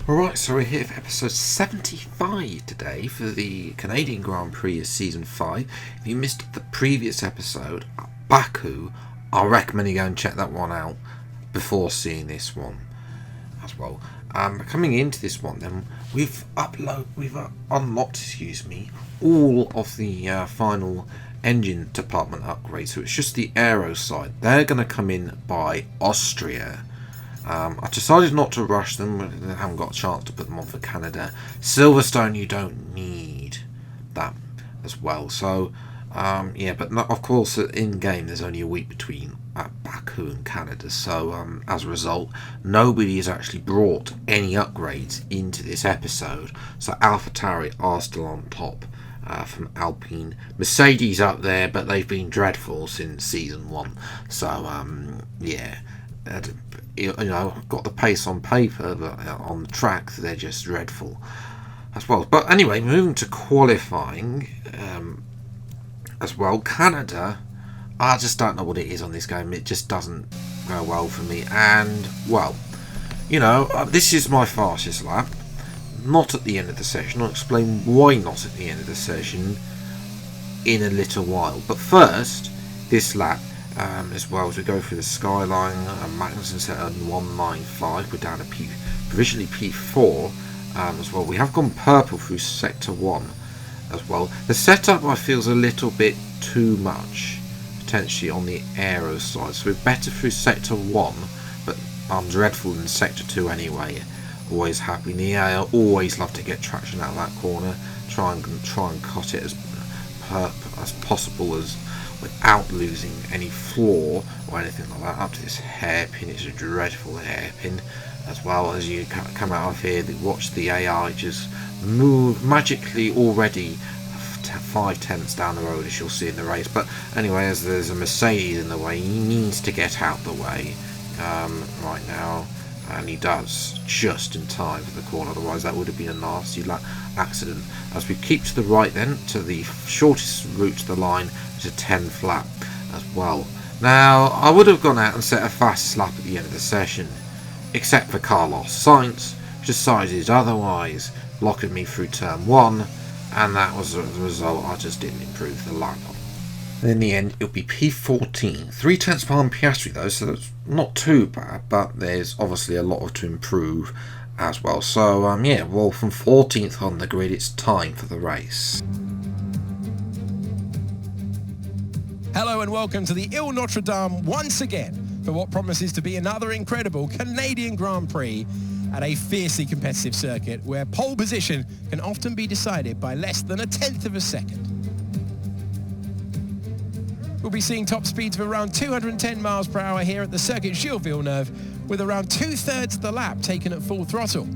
Alright, so we're here for episode 75 today for the Canadian Grand Prix of Season 5. If you missed the previous episode, Baku, I recommend you go and check that one out before seeing this one as well. Coming into this one then, we've unlocked, all of the final engine department upgrades. So it's just the aero side. They're going to come in by Austria. I decided not to rush them. I haven't got a chance to put them on for Canada. Silverstone, you don't need that as well. So, yeah, but not, of course, in game there's only a week between Baku and Canada. So, as a result, nobody has actually brought any upgrades into this episode. So, AlphaTauri are still on top from Alpine. Mercedes up there, but they've been dreadful since Season 1. So, yeah. Got the pace on paper, but on the track they're just dreadful as well. But anyway, moving to qualifying as well. Canada, I just don't know what it is on this game. It just doesn't go well for me. And well, this is my fastest lap. Not at the end of the session. I'll explain why not at the end of the session in a little while. But first, this lap. As well as we go through the skyline, Magnussen set on 195. We're down to provisionally P4 as well. We have gone purple through sector 1 as well. The setup I feel is a little bit too much potentially on the aero side, so we're better through sector 1, but I'm dreadful in sector 2 anyway. Always happy in the air. Always love to get traction out of that corner. Try and cut it as possible as without losing any floor or anything like that. Up to this hairpin, it's a dreadful hairpin. As well as you come out of here, watch the AI just move magically already 5/10 down the road, as you'll see in the race. But anyway, as there's a Mercedes in the way, he needs to get out the way right now, and he does just in time for the corner. Otherwise that would have been a nasty accident. As we keep to the right then, to the shortest route to the line, it's a 10th lap as well. Now, I would have gone out and set a fastest lap at the end of the session, except for Carlos Sainz, which decided otherwise, blocking me through turn 1, and that was the result. I just didn't improve the lap. And in the end, it'll be P14. 3/10 behind Piastri though, so that's not too bad, but there's obviously a lot to improve as well. So, yeah, well, from 14th on the grid, it's time for the race. Hello and welcome to the Ile Notre Dame once again for what promises to be another incredible Canadian Grand Prix at a fiercely competitive circuit where pole position can often be decided by less than 1/10 of a second. We'll be seeing top speeds of around 210 miles per hour here at the Circuit Gilles Villeneuve, with around 2/3 of the lap taken at full throttle.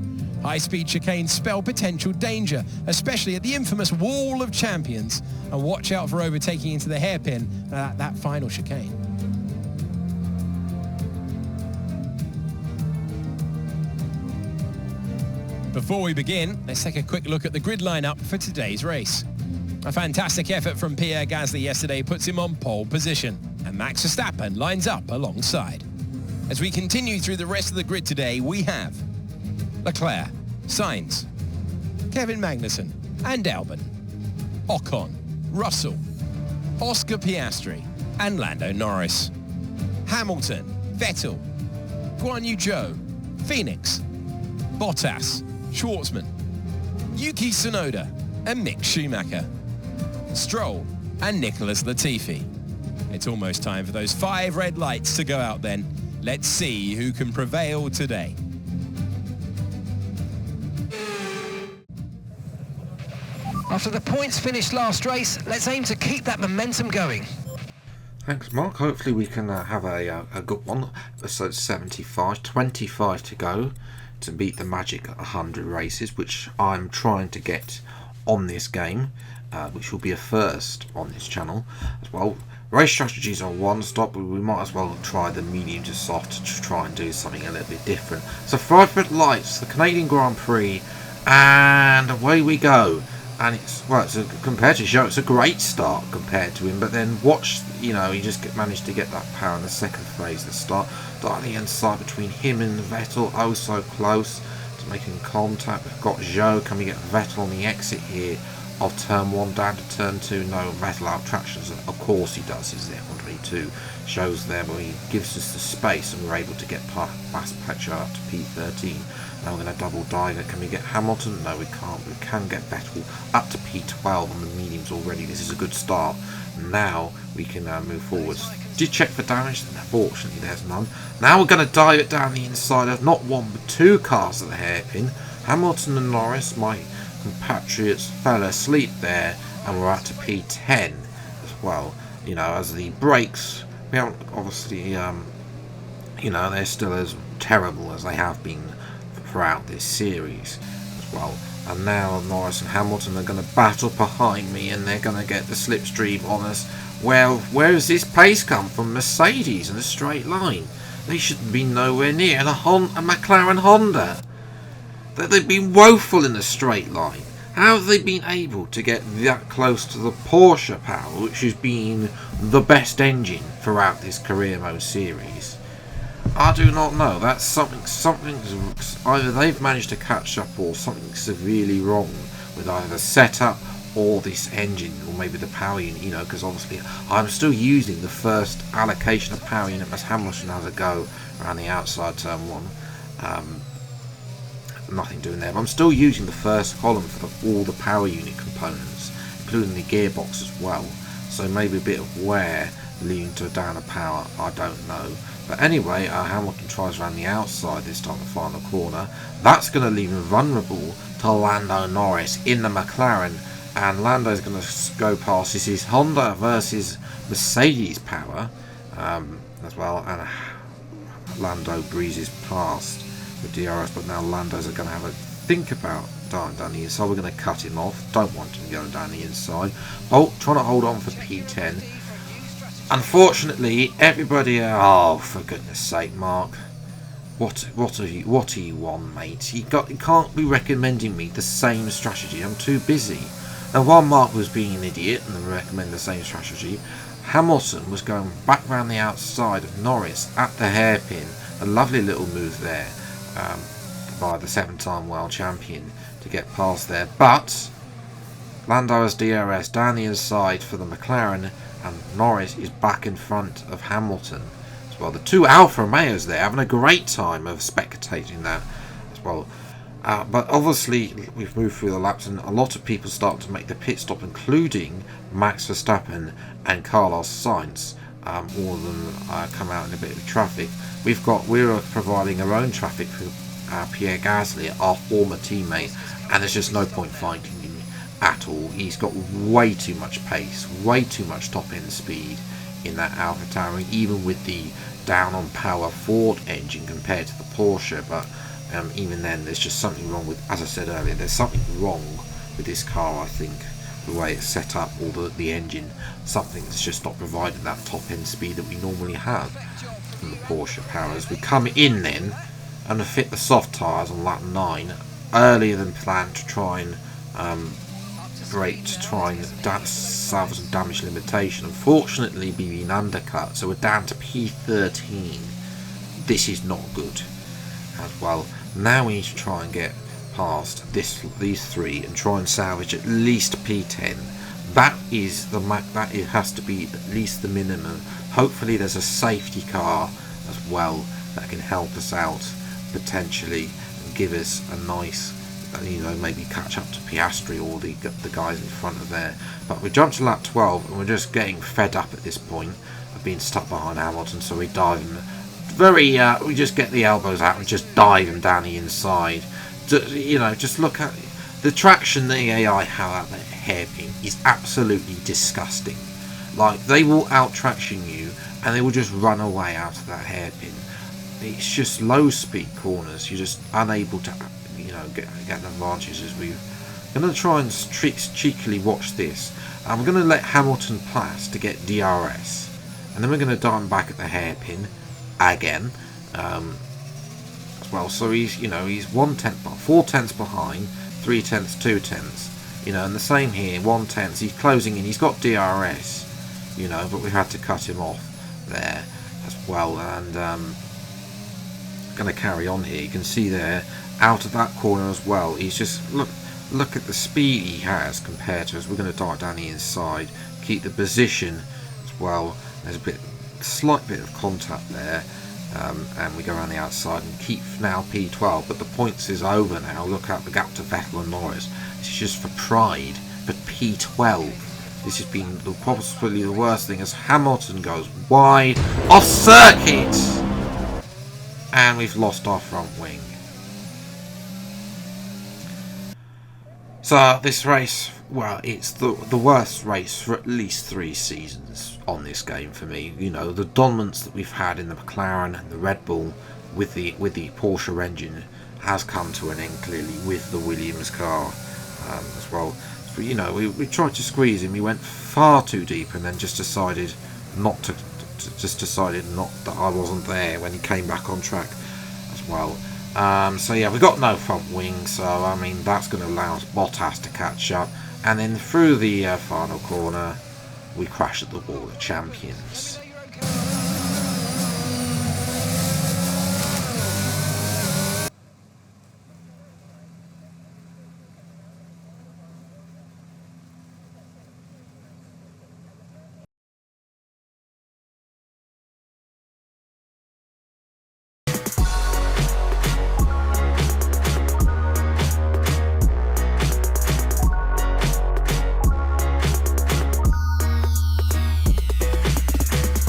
High-speed chicanes spell potential danger, especially at the infamous Wall of Champions, and watch out for overtaking into the hairpin at that final chicane. Before we begin, let's take a quick look at the grid lineup for today's race. A fantastic effort from Pierre Gasly yesterday puts him on pole position, and Max Verstappen lines up alongside. As we continue through the rest of the grid today, we have Leclerc, Sainz, Kevin Magnussen and Albon, Ocon, Russell, Oscar Piastri and Lando Norris, Hamilton, Vettel, Guan Yu Zhou, Phoenix, Bottas, Schwartzman, Yuki Tsunoda and Mick Schumacher, Stroll and Nicholas Latifi. It's almost time for those 5 red lights to go out then. Let's see who can prevail today. After the points finished last race, let's aim to keep that momentum going. Thanks, Mark. Hopefully we can have a good one. Episode 75, 25 to go to beat the magic 100 races, which I'm trying to get on this game, which will be a first on this channel as well. Race strategies are one stop, but we might as well try the medium to soft to try and do something a little bit different. So 5 red lights, the Canadian Grand Prix, and away we go. And compared to Joe, it's a great start compared to him. But then watch, he just managed to get that power in the second phase. The start at the inside between him and Vettel, oh so close making contact. We've got Zhou. Can we get Vettel on the exit here of turn 1 down to turn 2? No, Vettel out tractions. Of course he does. He's there. 122 shows there, but he gives us the space, and we're able to get past Petcher up to P13. Now we're going to double dive it. Can we get Hamilton? No, we can't. We can get Vettel up to P12 on the mediums already. This is a good start. Now we can move forwards. Did check for damage. Unfortunately, there's none. Now we're going to dive it down the inside of not one but 2 cars at the hairpin. Hamilton and Norris, my compatriots, fell asleep there, and we're up to P10 as well. You know, as the brakes, we haven't obviously, you know, they're still as terrible as they have been throughout this series as well. And now Norris and Hamilton are going to battle behind me, and they're going to get the slipstream on us. Well, where does this pace come from? Mercedes in a straight line. They should be nowhere near. And a McLaren Honda. They've been woeful in a straight line. How have they been able to get that close to the Porsche power, which has been the best engine throughout this career mode series? I do not know. That's something either they've managed to catch up, or something severely wrong with either the setup or this engine, or maybe the power unit, you know, because obviously I'm still using the first allocation of power unit as Hamilton has a go around the outside turn 1. Nothing doing there, but I'm still using the first column for all the power unit components, including the gearbox as well. So maybe a bit of wear leading to a down of power, I don't know. But anyway, Hamilton tries around the outside this time to find the corner. That's going to leave him vulnerable to Lando Norris in the McLaren, and Lando's going to go past. This is Honda versus Mercedes power as well, and Lando breezes past the DRS, but now Lando's are going to have a think about dying down the inside. We're going to cut him off. Don't want him going down the inside. Bolt trying to hold on for P10. Unfortunately, everybody. Oh, for goodness sake, Mark! What are you on, mate? You can't be recommending me the same strategy. I'm too busy. And while Mark was being an idiot and recommended the same strategy, Hamilton was going back round the outside of Norris at the hairpin. A lovely little move there by the 7-time world champion to get past there. But Lando has DRS down the inside for the McLaren, and Norris is back in front of Hamilton as well. The 2 Alfa Romeos there having a great time of spectating that as well. But obviously we've moved through the laps, and a lot of people start to make the pit stop, including Max Verstappen and Carlos Sainz. All of them come out in a bit of traffic. We're providing our own traffic for Pierre Gasly, our former teammate, and there's just no point fighting him at all. He's got way too much pace, way too much top end speed in that AlphaTauri, even with the down on power Ford engine compared to the Porsche. But even then, there's just something wrong with, as I said earlier, there's something wrong with this car. I think the way it's set up, or the engine, something that's just not providing that top end speed that we normally have from the Porsche powers. We come in then and fit the soft tyres on lap 9 earlier than planned to try and brake to try and salvage some damage limitation. Unfortunately, being undercut, so we're down to P13. This is not good as well. Now we need to try and get past these 3 and try and salvage at least P10. That it has to be at least the minimum. Hopefully there's a safety car as well that can help us out potentially and give us a nice, you know, maybe catch up to Piastri or the guys in front of there. But we jumped to lap 12 and we're just getting fed up at this point of being stuck behind Hamilton, so we dive him we just get the elbows out and just dive him down the inside. You know, just look at the traction the AI have at the hairpin is absolutely disgusting. Like, they will out traction you and they will just run away out of that hairpin. It's just low speed corners. You're just unable to, you know, get an advantage. As we're going to try and cheekily watch this. I'm going to let Hamilton pass to get DRS, and then we're going to dive back at the hairpin again. Well, so he's 4 tenths behind, 3 tenths, 2 tenths, you know, and the same here, 1 tenth. He's closing in. He's got DRS, you know, but we had to cut him off there as well. And going to carry on here. You can see there, out of that corner as well. He's just look at the speed he has compared to us. We're going to dart down the inside, keep the position as well. There's a slight bit of contact there, and we go around the outside and keep now P12. But the points is over now. Look at the gap to Vettel and Norris. This is just for pride. But P12. This has been possibly the worst thing as Hamilton goes wide off circuit, and we've lost our front wing. So this race, well, it's the worst race for at least 3 seasons on this game for me. You know, the dominance that we've had in the McLaren and the Red Bull with the Porsche engine has come to an end clearly with the Williams car as well. But, you know, we tried to squeeze him. He went far too deep, and then just decided not to. Just decided not that I wasn't there when he came back on track as well. So yeah, we got no front wing, so I mean that's going to allow us Bottas to catch up, and then through the final corner we crash at the wall of champions.